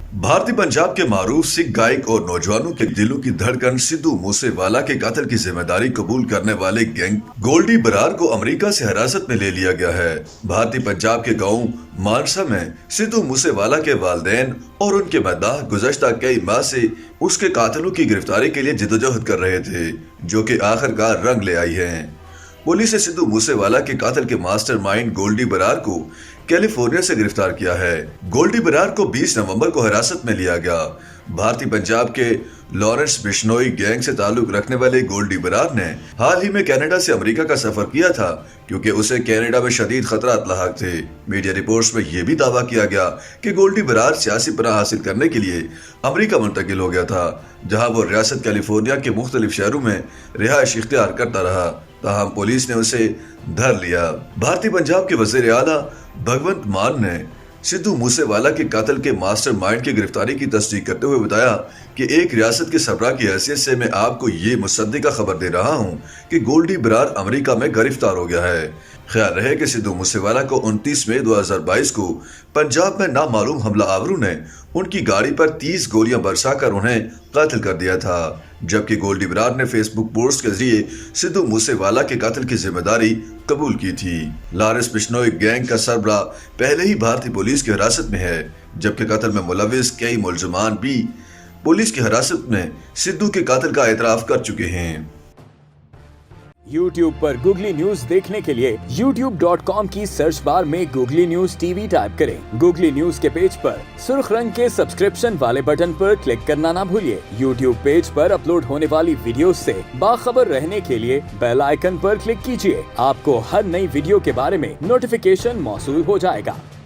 भारतीय पंजाब के मारूफ सिख गायक और नौजवानों के दिलों की धड़कन सिद्धू मूसेवाला के कत्ल की जिम्मेदारी कबूल करने वाले गैंग गोल्डी बरार को अमेरिका से हिरासत में ले लिया गया है। भारतीय पंजाब के गांव मानसा में सिद्धू मूसेवाला के वालिदैन और उनके मद्दाह गुज़श्ता कई माह से उसके कातिलों की गिरफ्तारी के लिए जिद्दोजहद कर रहे थे, जो कि आखिरकार रंग ले आई है। पुलिस ने सिद्धू मूसेवाला के कातिल के मास्टरमाइंड गोल्डी बरार को कैलिफोर्निया से गिरफ्तार किया है। गोल्डी बरार को 20 नवंबर को हिरासत में लिया गया। भारतीय पंजाब के लॉरेंस बिश्नोई गैंग से ताल्लुक रखने वाले गोल्डी बरार ने हाल ही में कनाडा से अमेरिका का सफर किया था, क्योंकि उसे कनाडा में शदीद खतरात लाहक थे। मीडिया रिपोर्ट्स में यह भी दावा किया गया कि गोल्डी बरार सियासी पनाह हासिल करने के लिए अमेरिका मुंतकिल हो गया था, जहां वो रियासत कैलिफोर्निया के मुख्तलिफ शहरों में रिहाइश इख्तियार करता रहा। ताहम पुलिस ने उसे धर लिया। भारतीय पंजाब के वज़ीर आला भगवंत मान ने सिद्धू मूसेवाला के कातिल के मास्टरमाइंड की गिरफ्तारी की तस्दीक करते हुए बताया कि एक रियासत के सरबराह की हैसियत से मैं आपको ये मुसद्दिका खबर दे रहा हूँ कि गोल्डी बरार अमेरिका में गिरफ्तार हो गया है। ख्याल रहे कि सिद्धू मूसेवाला को 29 मई 2022 को पंजाब में नामालूम हमला आवरों ने उनकी गाड़ी पर 30 गोलियां बरसाकर उन्हें कातिल कर दिया था, जबकि गोल्डी बरार ने फेसबुक पोस्ट के जरिए सिद्धू मूसेवाला के कातिल की जिम्मेदारी कबूल की थी। लॉरेंस बिश्नोई गैंग का सरबराह पहले ही भारतीय पुलिस की हिरासत में है, जबकि कत्ल में मुलविस कई मुलजमान भी पुलिस की हिरासत में सिद्धू के कातिल का एतराफ कर चुके हैं। YouTube पर गूगली न्यूज देखने के लिए youtube.com की सर्च बार में गूगली न्यूज टीवी टाइप करें। गूगली न्यूज के पेज पर सुर्ख रंग के सब्सक्रिप्शन वाले बटन पर क्लिक करना ना भूलिए। YouTube पेज पर अपलोड होने वाली वीडियो से बाखबर रहने के लिए बेल आइकन पर क्लिक कीजिए। आपको हर नई वीडियो के बारे में नोटिफिकेशन मौसूल हो जाएगा।